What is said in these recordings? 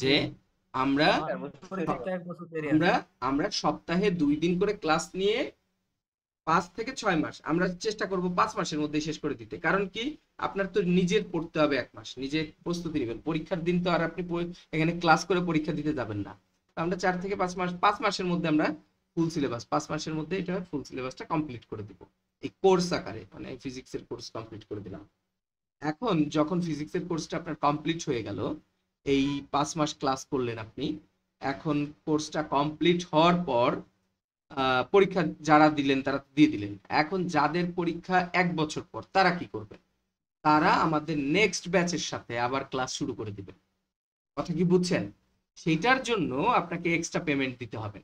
যে আমরা আমার পরীক্ষা তো 1 বছর দেরি আমরা আছে। আমরা সপ্তাহে 2 দিন করে ক্লাস নিয়ে 5 থেকে 6 মাস আমরা চেষ্টা করব 5 মাসের মধ্যে শেষ করে দিতে। কারণ কি, আপনার তো নিজের পড়তে হবে 1 মাস, নিজে প্রস্তুতি নেবেন। পরীক্ষার দিন তো আর আপনি এখানে ক্লাস করে পরীক্ষা দিতে যাবেন না। তো আমরা 4 থেকে 5 মাস, 5 মাসের মধ্যে আমরা ফুল সিলেবাস, 5 মাসের মধ্যে এটা ফুল সিলেবাসটা কমপ্লিট করে দিব এই কোর্স আকারে, মানে ফিজিক্সের কোর্স কমপ্লিট করে দিলাম। এখন যখন ফিজিক্সের কোর্সটা আপনার কমপ্লিট হয়ে গেল, এই 5 মাস ক্লাস করলেন আপনি, এখন কোর্সটা কমপ্লিট হওয়ার পর পরীক্ষা যারা দিলেন তারা দিয়ে দিলেন। এখন যাদের পরীক্ষা 1 বছর পর তারা কি করবেন? তারা আমাদের নেক্সট ব্যাচের সাথে আবার ক্লাস শুরু করে দিবেন। কথা কি বুঝছেন? সেইটার জন্য আপনাকে এক্সট্রা পেমেন্ট দিতে হবে।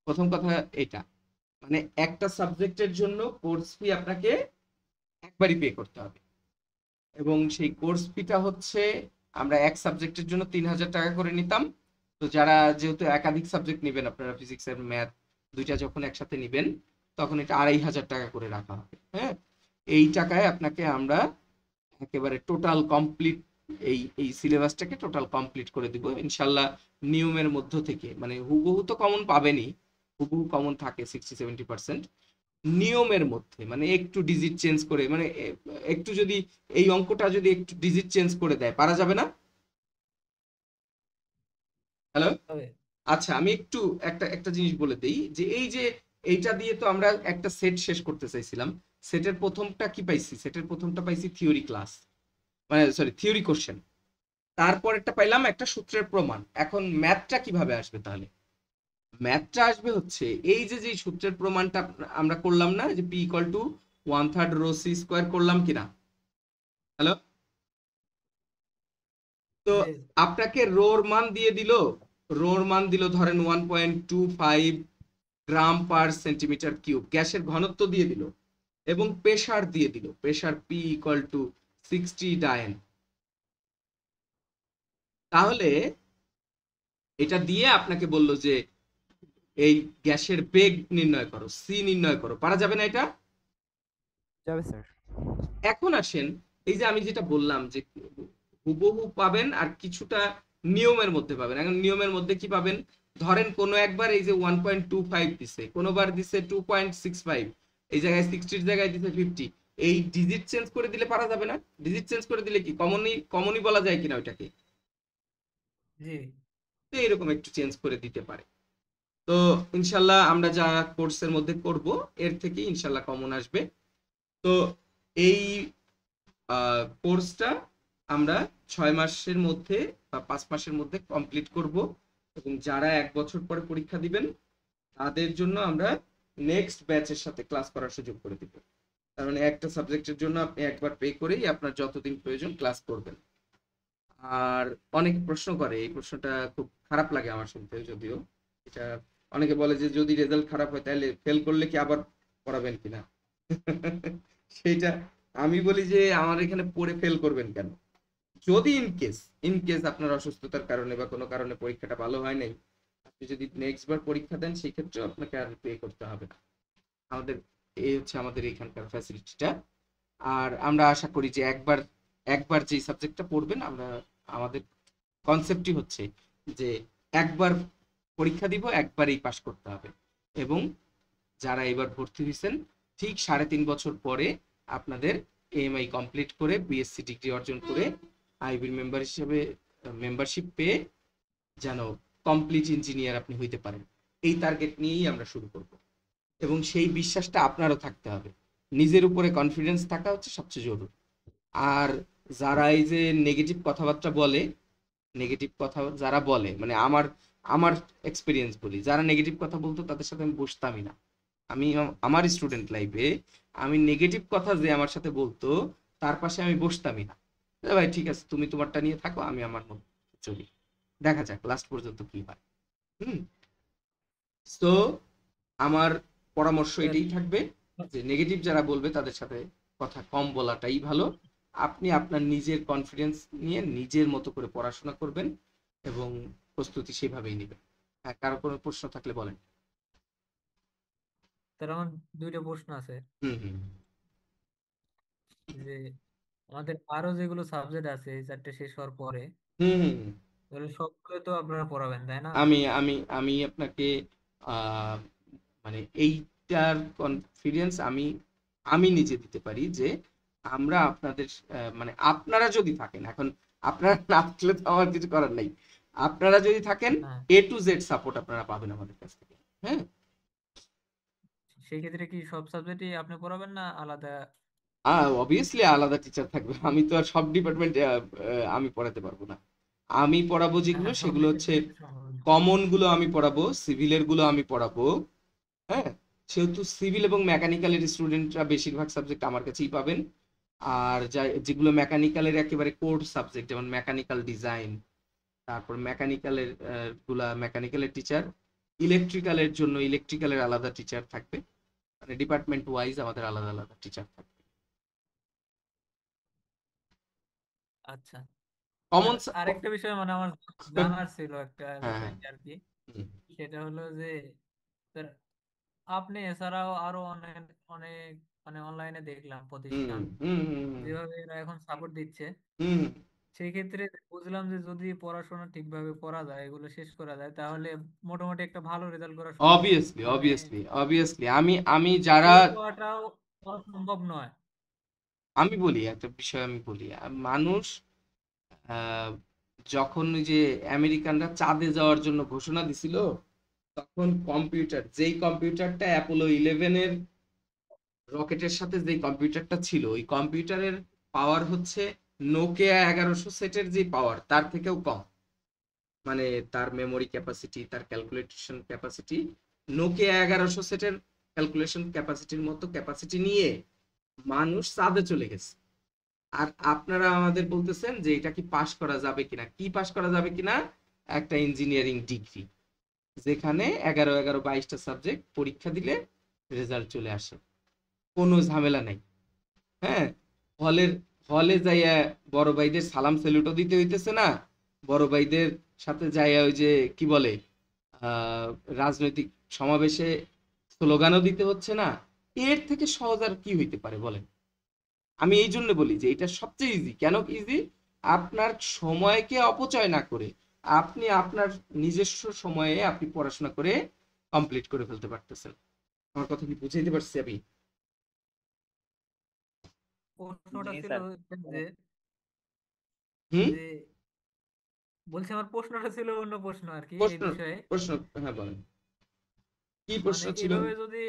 প্রথম কথা এটা, মানে একটা সাবজেক্টের জন্য কোর্স ফি আপনাকে একবারই পে করতে হবে। এবং সেই কোর্স ফিটা হচ্ছে, আমরা এক সাবজেক্টের জন্য 3,000 টাকা করে নিতাম। তো যারা যেহেতু একাধিক সাবজেক্ট নেবেন, আপনারা ফিজিক্স আর ম্যাথ দুইটা যখন একসাথে নেবেন, তখন এটা 2,500 টাকা করে রাখা হবে। হ্যাঁ, এই টাকায় আপনাকে আমরা একেবারে টোটাল কমপ্লিট এই এই সিলেবাসটাকে টোটাল কমপ্লিট করে দিব ইনশাল্লাহ। নিয়মের মধ্য থেকে, মানে হুবহু তো কমন পাবেনই, হুবহু কমন থাকে 60-70%। নিয়মের মধ্যে মানে একটু ডিজিট চেঞ্জ করে, মানে একটু যদি এই অঙ্কটা যদি একটু ডিজিট চেঞ্জ করে দেয়, পারা যাবে না? হ্যালো। তবে আচ্ছা, আমি একটু একটা একটা জিনিস বলে দেই, যে এই যে এইটা দিয়ে তো আমরা একটা সেট শেষ করতে চাইছিলাম। সেটের প্রথমটা কি পাইছি? সেটের প্রথমটা পাইছি থিওরি ক্লাস, মানে সরি থিওরি কোশ্চেন। তারপরেরটা পাইলাম একটা সূত্রের প্রমাণ। এখন ম্যাথটা কিভাবে আসবে তাহলে? ম্যাথটা আসবে হচ্ছে এই যে যে সূত্রের প্রমাণটা আমরা করলাম না, যে P equal to 1/3 rho C square করলাম কিনা? হ্যালো। তো যে আপনাকে রোর মান দিয়ে দিল, রোর মান দিল ধরেন 1.25 গ্রাম পার সেন্টিমিটার কিউব, গ্যাসের ঘনত্ব দিয়ে দিল, এবং প্রেসার দিয়ে দিল, প্রেসার পি ইকুয়াল টু 60 ডায়ন। তাহলে এটা দিয়ে আপনাকে বলল যে এই গ্যাসের বেগ নির্ণয় করো, সি নির্ণয় করো, পারা যাবে না এটা? যাবে স্যার। এখন আসেন, এই যে আমি যেটা বললাম যে হুবহু পাবেন আর কিছুটা নিয়মের মধ্যে পাবেন। এখন নিয়মের মধ্যে কি পাবেন? ধরেন কোনো একবার এই যে 1.25 দিছে, কোনোবার দিছে 2.65, এই জায়গায় 60 জায়গায় দিছে 50। এই ডিজিট চেঞ্জ করে দিলে পারা যাবে না? ডিজিট চেঞ্জ করে দিলে কি কমনই কমনই বলা যায় কিনা ওইটাকে? জি তো এরকম একটু চেঞ্জ করে দিতে পারে। তো ইনশাল্লাহ আমরা যা কোর্সের মধ্যে করব, এর থেকে ইনশাল্লাহ কমন আসবে। তো এই কোর্সটা আমরা 6 মাসের মধ্যে বা 5 মাসের মধ্যে কমপ্লিট করব। এবং যারা 1 বছর পরে পরীক্ষা দিবেন, তাদের জন্য আমরা নেক্সট ব্যাচের সাথে ক্লাস করার সুযোগ করে দিব। তার মানে একটা সাবজেক্টের জন্য আপনি একবার পে করেই আপনার যতদিন প্রয়োজন ক্লাস করবেন। আর অনেকে প্রশ্ন করে, এই প্রশ্নটা খুব খারাপ লাগে আমার শুনতে, যদিও এটা অনেকে বলে যে যদি রেজাল্ট খারাপ হয় তাহলে ফেল করলে কি আবার পড়াবেন কিনা? সেইটা আমি বলি যে আমার এখানে পড়ে ফেল করবেন কেন? যদি ইন কেস আপনার অসুস্থতার কারণে বা কোনো কারণে পরীক্ষাটা ভালো হয় নাই, আপনি যদি নেক্সট বার পরীক্ষা দেন, সেই ক্ষেত্রে আপনাকে আর পে করতে হবে না। আমাদের এই হচ্ছে আমাদের এখানকার ফ্যাসিলিটিটা। আর আমরা আশা করি যে একবার একবার যে সাবজেক্টটা পড়বেন, আমরা আমাদের কনসেপ্টই হচ্ছে যে একবার পরীক্ষা দিব, একবারেই পাশ করতে হবে। এবং যারা এবার ভর্তি হয়েছেন, ঠিক 3.5 বছর পরে আপনাদের এএমআই কমপ্লিট করে বিএসসি ডিগ্রি অর্জন করে আইবির মেম্বার হিসেবে মেম্বারশিপ পেয়ে যেন কমপ্লিট ইঞ্জিনিয়ার আপনি হইতে পারেন, এই টার্গেট নিয়েই আমরা শুরু করব। এবং সেই বিশ্বাসটা আপনারও থাকতে হবে। নিজের উপরে কনফিডেন্স থাকা হচ্ছে সবচেয়ে জরুরি। আর যারা এই যে নেগেটিভ কথাবার্তা বলে, নেগেটিভ কথা যারা বলে, মানে আমার আমার এক্সপিরিয়েন্স বলি, যারা নেগেটিভ কথা বলতো তাদের সাথে আমি বসতামই না। আমি আমার স্টুডেন্ট লাইফে আমি নেগেটিভ কথা যে আমার সাথে বলতো, তার পাশে আমি বসতামই না। ভাই ঠিক আছে, তুমি তোমারটা নিয়ে থাকো, আমি আমার মতো চলি, দেখা যাক লাস্ট পর্যন্ত কি হয়। হুম। তো আমার পরামর্শ স্যার, এটাই থাকবে যে নেগেটিভ যারা বলবে তাদের সাথে কথা কম বলাটাই ভালো। আপনি আপনার নিজের কনফিডেন্স নিয়ে নিজের মতো করে পড়াশোনা করবেন এবং প্রস্তুতি সেভাবেই নেবেন। হ্যাঁ, কারো কোনো প্রশ্ন থাকলে বলেন। স্যার আমার 2টা প্রশ্ন আছে। হুম হুম যে আমাদের আরো যেগুলো সাবজেক্ট আছে এই 4টে শেষ হওয়ার পরে হুম হুম হুম। তাহলে সবগুলো তো আপনারা পড়াবেন তাই না? আমি আমি আমি আপনাকে আহ, মানে এইটার কনফিডেন্স আমি আমি নিজে দিতে পারি যে আমরা আপনাদের মানে আপনারা যদি থাকেন, এখন আপনারা না থাকলে তো আমার কিছু করার নাই, আপনারা যদি থাকেন হ্যাঁ, A to Z সাপোর্ট আপনারা পাবেন আমাদের কাছ থেকে। হ্যাঁ, সেই ক্ষেত্রে কি সব সাবজেক্টই আপনি পড়াবেন না আলাদা? অবভিয়াসলি আলাদা টিচার থাকবে, আমি তো আর সব ডিপার্টমেন্টে আমি পড়াতে পারবো না। আমি পড়াবো যেগুলো হ্যাঁ, সব সেগুলো বিষয় হচ্ছে সম্ভব না। কমন গুলো আমি পড়াবো, সিভিলের গুলো আমি পড়াবো। হ্যাঁ, সেহেতু সিভিল এবং মেকানিক্যালের স্টুডেন্টরা বেশিরভাগ সাবজেক্ট আমার কাছেই পাবেন। আর যেগুলো মেকানিক্যালের একেবারে কোর সাবজেক্ট, যেমন মেকানিক্যাল ডিজাইন, তারপর মেকানিক্যালের গুলা মেকানিক্যালের টিচার, ইলেকট্রিক্যালের জন্য ইলেকট্রিক্যালের আলাদা টিচার থাকবে, মানে ডিপার্টমেন্ট ওয়াইজ আমাদের আলাদা আলাদা টিচার থাকবে। আচ্ছা। আর কমন। আরেকটা বিষয় মানে আমার জানার ছিল একটা হ্যাঁ, বিষয় হ্যাঁ। আর কি। হুম, সেটা হলো যে স্যার, আপনি এছাড়াও আরো অনেক অনেক মানে অনলাইনে দেখলাম হুম, প্রতিষ্ঠান হুম, হুম, যেভাবে এরা এখন সাপোর্ট দিচ্ছে। হুম। সেই ক্ষেত্রে বুঝলাম যে যদি পড়াশোনা ঠিকভাবে করা যায়, এগুলো শেষ করা যায়, তাহলে মোটামুটি একটা ভালো রেজাল্ট করা সম্ভব। অবভিয়াসলি, মানে অবভিয়াসলি, অবভিয়াসলি, আমি যারা ফোর পাওয়াটাও অসম্ভব নয়। আমি বলি একটা বিষয়, আমি বলি মানুষ আহ, যখন ওই যে আমেরিকানরা চাঁদে যাওয়ার জন্য ঘোষণা দিছিল, তখন কম্পিউটার, যেই কম্পিউটারটা অ্যাপোলো 11 রকেটের সাথে যেই কম্পিউটারটা ছিল, ওই কম্পিউটারের পাওয়ার হচ্ছে নোকিয়া 1100 সেটের যে পাওয়ার তার থেকেও কম। মানে তার মেমোরি ক্যাপাসিটি, তার ক্যালকুলেশন ক্যাপাসিটি নোকিয়া 1100 সেটের ক্যালকুলেশন ক্যাপাসিটির মতো ক্যাপাসিটি নিয়ে মানুষ চাঁদে চলে গেছে। আর আপনারা আমাদের বলতেছেন যে এটা কি পাশ করা যাবে কিনা, কি পাশ করা যাবে কিনা? একটা ইঞ্জিনিয়ারিং ডিগ্রি, যেখানে 11 11 22টা সাবজেক্ট পরীক্ষা দিলে রেজাল্ট চলে আসে, কোনো ঝামেলা নাই। হ্যাঁ, হলের হলে যাইয়া বড় ভাইদের সালাম স্যালুটও দিতে হইতেছে না, বড় ভাইদের সাথে যাইয়া ওই যে কি বলে আহ রাজনৈতিক সমাবেশে স্লোগানও দিতে হচ্ছে না। এর থেকে সহজ আর কি হইতে পারে বলেন? আমি এই জন্য বলি যে এটা সবচেয়ে ইজি। কেন ইজি? আপনার সময়কে অপচয় না করে আপনি আপনার নিজস্ব সময়ে আপনি পড়াশোনা করে কমপ্লিট করে ফেলতে পারতেছেন। আমার কথা কি বুঝাইতে পারছি আমি? প্রশ্নটা জি ছিল স্যার। যে হুম। যে বলছি, আমার প্রশ্নটা ছিল অন্য প্রশ্ন আর কি এই প্রশ্ন, বিষয়ে। প্রশ্ন, হ্যাঁ বলেন, কি মানে প্রশ্ন ছিল? এভাবে যদি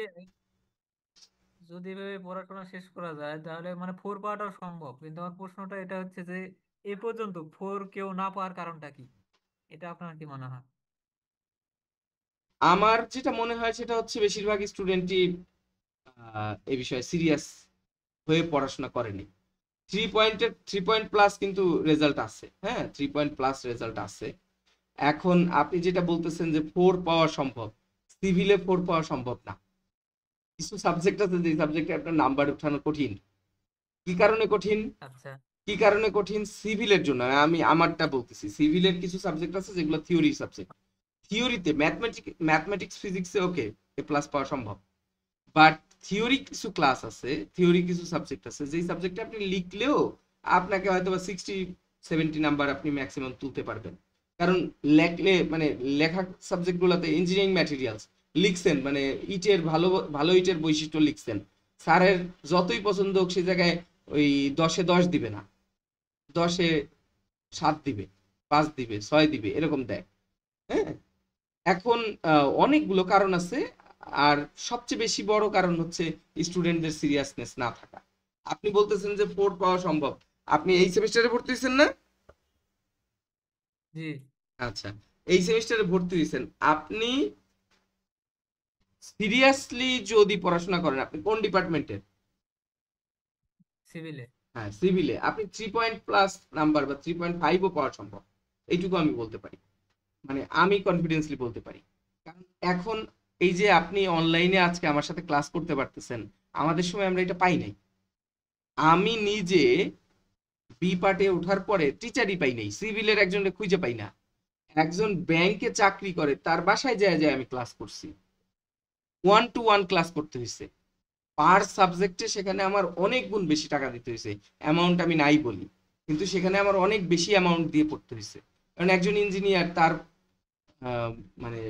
যদি এভাবে পড়াশোনা শেষ করা যায় তাহলে মানে ফোর পাওয়াটাও সম্ভব, কিন্তু আমার প্রশ্নটা এটা হচ্ছে যে এ পর্যন্ত ফোর কেউ না পাওয়ার কারণটা কি? এটা আপনার কি মনে হয়? আমার যেটা মনে হয় সেটা হচ্ছে বেশিরভাগ স্টুডেন্টই এই বিষয়ে সিরিয়াস হয়ে পড়াশোনা করেনি। 3 পয়েন্ট প্লাস কিন্তু রেজাল্ট আছে, হ্যাঁ, 3 পয়েন্ট প্লাস রেজাল্ট আছে। এখন আপনি যেটা বলতেছেন যে 4 পাওয়া সম্ভব, সিভিলে 4 পাওয়া সম্ভব না। কিছু সাবজেক্ট আছে যে সাবজেক্টে আপনার নাম্বার উঠানো কঠিন। কি কারণে কঠিন? আচ্ছা, কি কারণে কঠিন? সিভিলের জন্য আমি আমারটা বলতেছি, সিভিলের কিছু সাবজেক্ট আছে যেগুলো থিওরি সাবজেক্ট। থিওরিতে ম্যাথমেটিক্স ফিজিক্সে ওকে A+ পাওয়া সম্ভব, বাট থিওরি কিছু ক্লাস আছে, থিওরি কিছু সাবজেক্ট আছে যেই সাবজেক্টে আপনি লিখলেও আপনাকে হয়তো বা 60 70 নাম্বার আপনি ম্যাক্সিমাম তুলতে পারবেন। কারণ লেখলে মানে লেখা সাবজেক্ট গুলোতে ইঞ্জিনিয়ারিং ম্যাটেরিয়ালস লিখছেন, মানে ইটের ভালো ভালো ইটের বৈশিষ্ট্য লিখছেন, স্যারের যতই পছন্দ হোক সে জায়গায় ওই 10-এ 10 দিবে না, 10-এ 7 দিবে, 5 দিবে, 6 দিবে, এরকম দেয়। হ্যাঁ, এখন অনেকগুলো কারণ আছে। আর সবচেয়ে বেশি বড় কারণ হচ্ছে স্টুডেন্টদের সিরিয়াসনেস না থাকা। আপনি বলতেছেন যে 4 পাওয়া সম্ভব, আপনি এই সেমিস্টারে ভর্তি হয়েছেন না? জি, আচ্ছা, এই সেমিস্টারে ভর্তি হয়েছেন, আপনি সিরিয়াসলি যদি পড়াশোনা করেন, আপনি কোন ডিপার্টমেন্টের? সিভিলে। হ্যাঁ, সিভিলে, আপনি 3 পয়েন্ট প্লাস নাম্বার বা 3.5ও পাওয়া সম্ভব, এইটুকু আমি বলতে পারি, মানে আমি কনফিডেন্সলি বলতে পারি। কারণ এখন এই যে আপনি অনলাইনে আজকে আমার সাথে ক্লাস করতে পারতেছেন, আমাদের সময় আমরা এটা পাই নাই। আমি নিজে বি পার্টে ওঠার পরে টিচারই পাই নাই, সিভিলের একজনকে খুঁজে পাই না। একজন ব্যাংকে চাকরি করে, তার বাসায় যায় যায় আমি ক্লাস করছি, 1 to 1 ক্লাস করতে হয়েছে পার সাবজেক্টে। সেখানে আমার অনেক গুণ বেশি টাকা দিতে হয়েছে, অ্যামাউন্ট আমি নাই বলি, কিন্তু সেখানে আমার অনেক বেশি অ্যামাউন্ট দিয়ে পড়তে হয়েছে। কারণ একজন ইঞ্জিনিয়ার তার আহ, মানে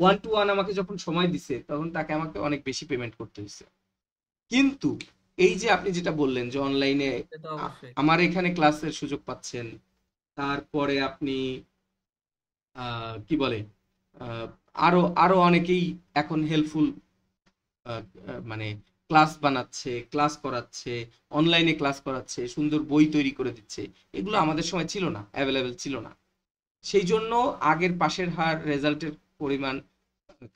1 to 1 আমাকে যখন সময় দিছে তখন তাকে আমাকে অনেক বেশি পেমেন্ট করতে হয়েছে। কিন্তু এই যে আপনি যেটা বললেন যে অনলাইনে সেটা অবশ্যই। আমার এখানে ক্লাসের সুযোগ পাচ্ছেন, তারপরে আপনি কি বলে আহ, আরো আরো অনেকেই এখন হেল্পফুল, মানে ক্লাস বানাচ্ছে, ক্লাস করাচ্ছে, অনলাইনে ক্লাস করাচ্ছে, সুন্দর বই তৈরি করে দিচ্ছে। এগুলো আমাদের সময় ছিল না, অ্যাভেলেবেল ছিল না। সেই জন্য আগের পাশের হার রেজাল্টের পরিমাণ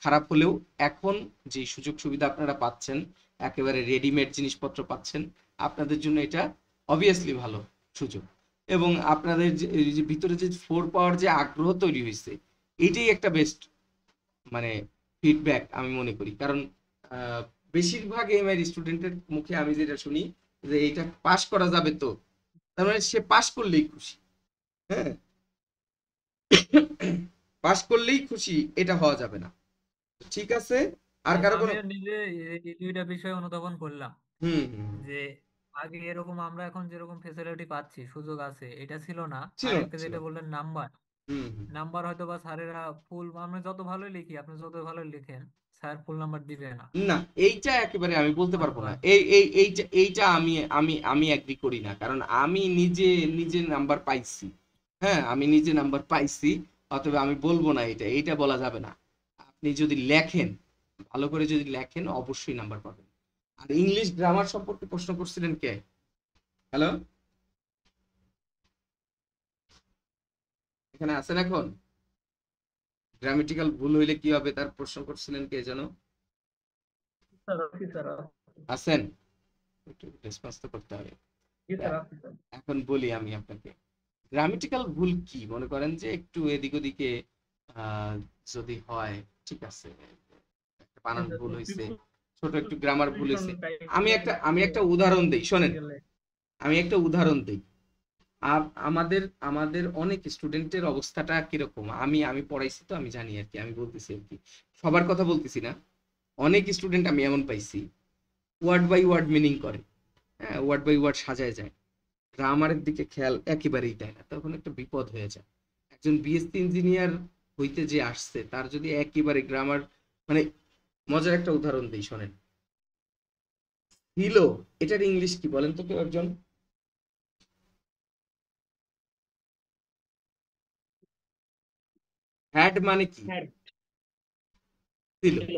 খারাপ হলেও এখন যে সুযোগ সুবিধা আপনারা পাচ্ছেন, একেবারে রেডিমেড জিনিসপত্র পাচ্ছেন, আপনাদের জন্য এটা অবভিয়াসলি ভালো সুযোগ। এবং আপনাদের এই যে ভিতরে যে ফোর পাওয়ার যে আগ্রহ তৈরি হয়েছে, এটাই একটা বেস্ট মানে ফিডব্যাক আমি মনে করি। কারণ আহ, বেশিরভাগ এমআই স্টুডেন্টের মুখে আমি যেটা শুনি যে এটা পাশ করা যাবে তো, তার মানে সে পাশ করলেই খুশি। হ্যাঁ, পাশ করলেই খুশি এটা হওয়া যাবে না। ঠিক আছে, আর কারো কোনো। আমিও নিজে এই দুইটা বিষয় অনুধাবন করলাম হুম হুম। যে আগে এরকম আমরা এখন যেরকম ফেসিলিটি পাচ্ছি, সুযোগ আছে, এটা ছিল না। ছিল না, আরেকটা ছিল যেটা না। বললেন, নাম্বার হুম হুম। নাম্বার হয়তো বা স্যারেরা ফুল, আমরা যত ভালোই লিখি, আপনি যত ভালো লিখেন, স্যার ফুল নাম্বার দিবে না। না, এইটা একেবারে আমি বলতে পারবো অথবা না। এইটা আমি এগ্রি করি না, কারণ আমি নিজে নিজে নাম্বার পাইছি। হ্যাঁ, আমি নিজে নাম্বার পাইছি, অতএব আমি বলবো না এটা, এইটা বলা যাবে না। আপনি যদি লেখেন, ভালো করে যদি লেখেন, অবশ্যই নাম্বার পাবেন। আর ইংলিশ গ্রামার সম্পর্কে প্রশ্ন করছিলেন কে? হ্যালো, এখানে আছেন এখন? গ্রামেটিক্যাল ভুল হইলে কি হবে তার প্রশ্ন করছিলেন কে যেন? স্যার আছি, স্যার আছেন? একটু রেসপন্স তো করতে হবে। জি স্যার আছি স্যার। এখন বলি আমি আপনাকে, গ্রামেটিক্যাল ভুল কি মনে করেন যে একটু এদিক ওদিকে আহ, যদি হয়, ঠিক আছে, একটা বানান ভুল হয়েছে, ছোট একটু গ্রামার ভুল হয়েছে। আমি একটা উদাহরণ দিই, শোনেন, আমি একটা উদাহরণ দিই। আমাদের আমাদের অনেক স্টুডেন্টের অবস্থাটা কিরকম, আমি আমি পড়াইছি তো আমি জানি আর কি, আমি বলতেছি আর কি, সবার কথা বলতেছি না। অনেক স্টুডেন্ট আমি এমন পাইছি ওয়ার্ড বাই ওয়ার্ড মিনিং করে, হ্যাঁ, ওয়ার্ড বাই ওয়ার্ড সাজায় যায়, গ্রামারের দিকে খেয়াল একেবারেই দেয় না, তখন একটা বিপদ হয়ে যায়। একজন বিএসসি ইঞ্জিনিয়ার হইতে যে আসছে তার যদি একেবারে গ্রামার, মানে মজার একটা উদাহরণ দিই, শোনেন। ছিল, এটার ইংলিশ কি বলেন তো কেউ একজন? হ্যাড মানে কি? হ্যাঁ, ছিল। ছিল।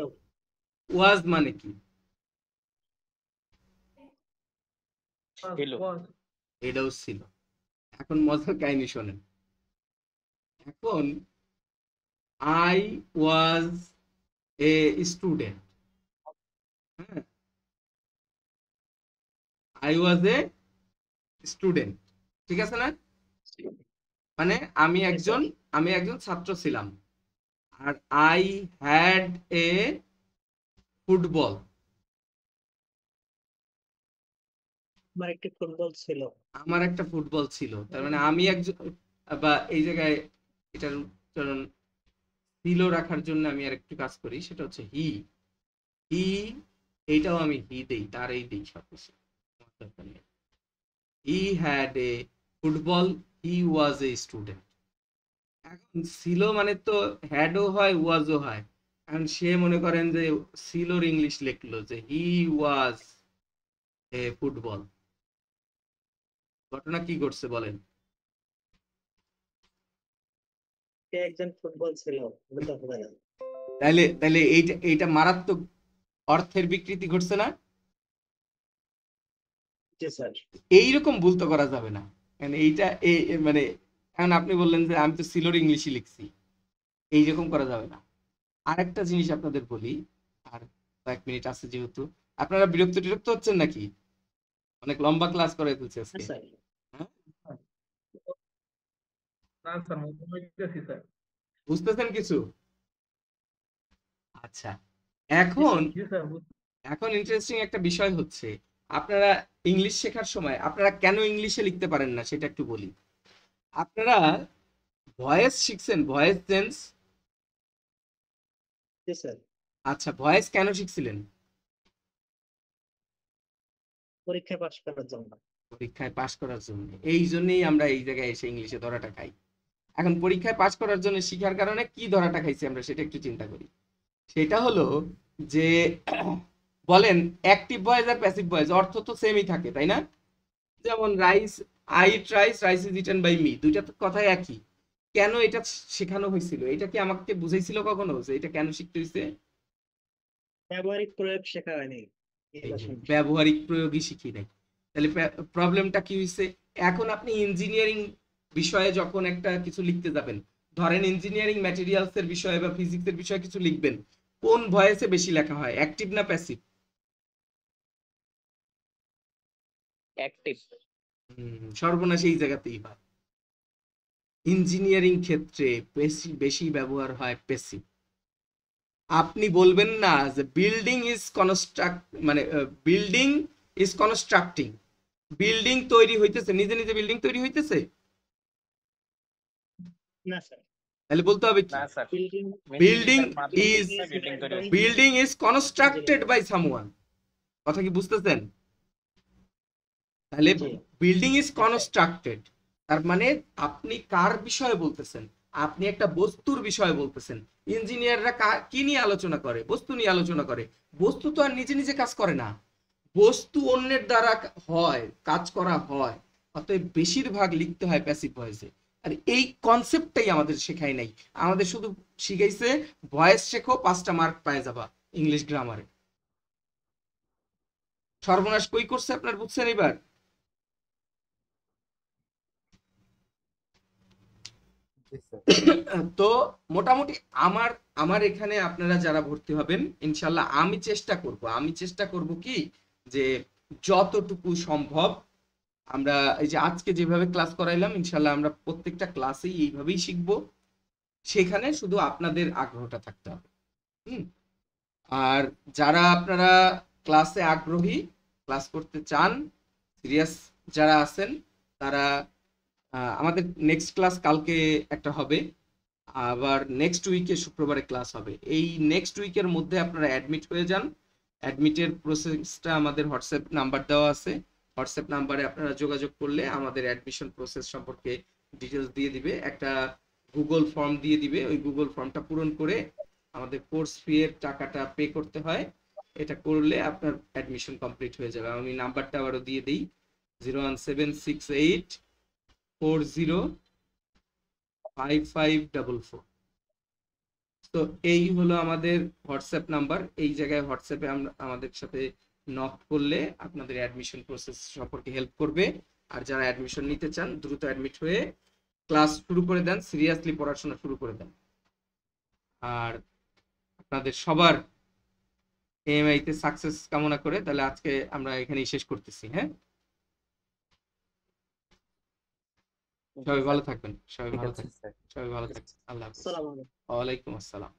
ওয়াজ মানে কি? ছিল। এটাও ছিল। এখন মজার কাহিনী শোনেন। এখন আই ওয়াজ এ স্টুডেন্ট, হ্যাঁ, আই ওয়াজ এ স্টুডেন্ট, ঠিক আছে না? মানে আমি একজন, আমি একজন ছাত্র ছিলাম। আর আই হ্যাড এ ফুটবল, আমার একটি ফুটবল ছিল। আমার একটা ফুটবল ছিল, তার মানে আমি একজন, বা এই জায়গায় এটার উচ্চারণ ছিল রাখার জন্য আমি আর একটু কাজ করি, সেটা হচ্ছে হি। হি, এইটাও আমি হি দেই, তার এই দেই সবকিছু, he had a football, he was a student. এখন ছিল মানে তো হ্যাডও হয় ওয়াজও হয়। এখন সে মনে করেন যে সিলোর ইংলিশ লিখলো যে হি ওয়াজ এ ফুটবল, ঘটনা কি ঘটছে বলেন? সে একজন ফুটবল ছিল, বলতে হবে না। তাইলে তাইলে এইটা এইটা মারাত্মক অর্থের বিকৃতি ঘটছে না? জি স্যার। এইরকম ভুল তো করা যাবে না। মানে এইটা মানে এখন আপনি বললেন যে আমি তো সিলোর ইংলিশই লিখছি, এইরকম করা যাবে না। আরেকটা জিনিস আপনাদের বলি, আর কয়েক মিনিট আছে যেহেতু, আপনারা বিরক্ত টিরক্ত হচ্ছেন নাকি? অনেক লম্বা ক্লাস করে ফেলছে আজকে। স্যার। হ্যাঁ, না স্যার, বুঝতেছি স্যার। বুঝতেছেন কিছু? আচ্ছা, এখন জি স্যার। এখন ইন্টারেস্টিং একটা বিষয় হচ্ছে, আপনারা ইংলিশ শেখার সময় আপনারা কেন ইংলিশে লিখতে পারেন না সেটা একটু বলি। আপনারা ভয়েস শিখছেন, ভয়েস চেঞ্জ। জি স্যার। আচ্ছা, ভয়েস কেন শিখছিলেন? পরীক্ষায় পাশ করার জন্য। পরীক্ষায় পাশ করার জন্য। এই জন্যই আমরা এই জায়গায় এসে ইংলিশে ধরাটা খাই। এখন পরীক্ষায় পাশ করার জন্য শিখার কারণে কি ধরাটা খাইছি আমরা সেটা একটু চিন্তা করি। সেটা হলো যে বলেন অ্যাক্টিভ ভয়েস আর প্যাসিভ ভয়েস অর্থ তো সেমই থাকে তাই না? যেমন rice, I eat rice, rice is eaten by me, দুইটা তো কথাই একই। কেন এটা শেখানো হয়েছিল? এটা কি আমাকে বুঝাইছিল কখনো যে এটা কেন শিখতে হয়েছে? ব্যবহারিক প্রয়োগ শেখা হয়নি এই যে ব্যবহারিক প্রয়োগই শিখি নাই। তাহলে প্রবলেমটা কি হয়েছে? এখন আপনি ইঞ্জিনিয়ারিং বিষয়ে যখন একটা কিছু লিখতে যাবেন, ধরেন ইঞ্জিনিয়ারিং ম্যাটেরিয়ালস এর বিষয়ে বা ফিজিক্স এর বিষয়ে কিছু লিখবেন, কোন ভয়েসে বেশি লেখা হয়, অ্যাক্টিভ না প্যাসিভ? অ্যাক্টিভ। সর্বনাশ এই জায়গাতেই হয়। ইঞ্জিনিয়ারিং ক্ষেত্রে বেশি বেশি ব্যবহার হয় প্যাসিভ। আপনি বলবেন না যে বিল্ডিং ইজ কনস্ট্রাক্ট, মানে বিল্ডিং ইজ কনস্ট্রাক্টিং, বিল্ডিং তৈরি হইতেছে, নিজে নিজে বিল্ডিং তৈরি হইতেছে, না স্যার তাহলে বলতে হবে কি? না স্যার, বিল্ডিং ইজ বিল্ডিং তৈরি হচ্ছে। Building is constructed by someone. কথা কি বুঝতেছেন? তাহলে জি। বিল্ডিং ইজ কনস্ট্রাক্টেড, তার মানে আপনি কার বিষয়ে বলতেছেন? আপনি একটা বস্তুর বিষয়ে বলতেছেন। ইঞ্জিনিয়াররা কি নিয়ে আলোচনা করে? বস্তু নিয়ে আলোচনা করে। বস্তু তো আর নিজে নিজে কাজ করে না, বস্তু অন্যের দ্বারা হয়, কাজ করা হয়। অতএব বেশিরভাগ লিখতে হয় প্যাসিভ ভয়েসে। আর এই কনসেপ্টটাই আমাদের শেখায় নাই। আমাদের শুধু শিখাইছে ভয়েস শেখো 5টা মার্ক পায় যাবা ইংলিশ গ্রামারে। সর্বনাশ কই করছে আপনার, বুঝছেন এবার? জি স্যার। তো মোটামুটি আমার আমার এখানে আপনারা যারা ভর্তি হবেন ইনশাল্লাহ আমি চেষ্টা করব কি যে যতটুকু সম্ভব আমরা এই যে আজকে যেভাবে ক্লাস করাইলাম ইনশাল্লাহ আমরা প্রত্যেকটা ক্লাসেই এইভাবেই শিখব। সেখানে শুধু আপনাদের আগ্রহটা থাকতে হবে। আর যারা আপনারা ক্লাসে আগ্রহী, ক্লাস করতে চান, সিরিয়াস যারা আছেন, তারা আমাদের নেক্সট ক্লাস কালকে একটা হবে, আবার নেক্সট উইকে শুক্রবারে ক্লাস হবে। এই নেক্সট উইকের মধ্যে আপনারা অ্যাডমিট হয়ে যান। অ্যাডমিটের প্রসেসটা আমাদের হোয়াটসঅ্যাপ নাম্বার দেওয়া আছে, হোয়াটসঅ্যাপ নাম্বারে আপনারা যোগাযোগ করলে আমাদের অ্যাডমিশন প্রসেস সম্পর্কে ডিটেলস দিয়ে দিবে, একটা গুগল ফর্ম দিয়ে দিবে। ওই গুগল ফর্মটা পূরণ করে আমাদের কোর্স ফি এর টাকাটা পে করতে হয়। এটা করলে আপনার অ্যাডমিশন কমপ্লিট হয়ে যাবে। আমি নাম্বারটা আবারও দিয়ে দিই, 01768405544। তো এই হলো আমাদের হোয়াটসঅ্যাপ নাম্বার। এই জায়গায় হোয়াটসঅ্যাপে আমাদের সাথে নক করলে আপনাদের অ্যাডমিশন প্রসেস সম্পর্কে হেল্প করবে। আর যারা অ্যাডমিশন নিতে চান দ্রুত অ্যাডমিট হয়ে ক্লাস শুরু করে দেন, সিরিয়াসলি পড়াশোনা শুরু করে দেন। আর আপনাদের সবার এএমআই তে সাকসেস কামনা করে তাহলে আজকে আমরা এখানেই শেষ করতেছি। হ্যাঁ, সবাই ভালো থাকবেন, সবাই ঠিক ভালো আছে থাকবেন, স্যার। সবাই ভালো থাকবেন। আল্লাহ হাফেজ। আসসালামু আলাইকুম। ওয়ালাইকুম আসসালাম।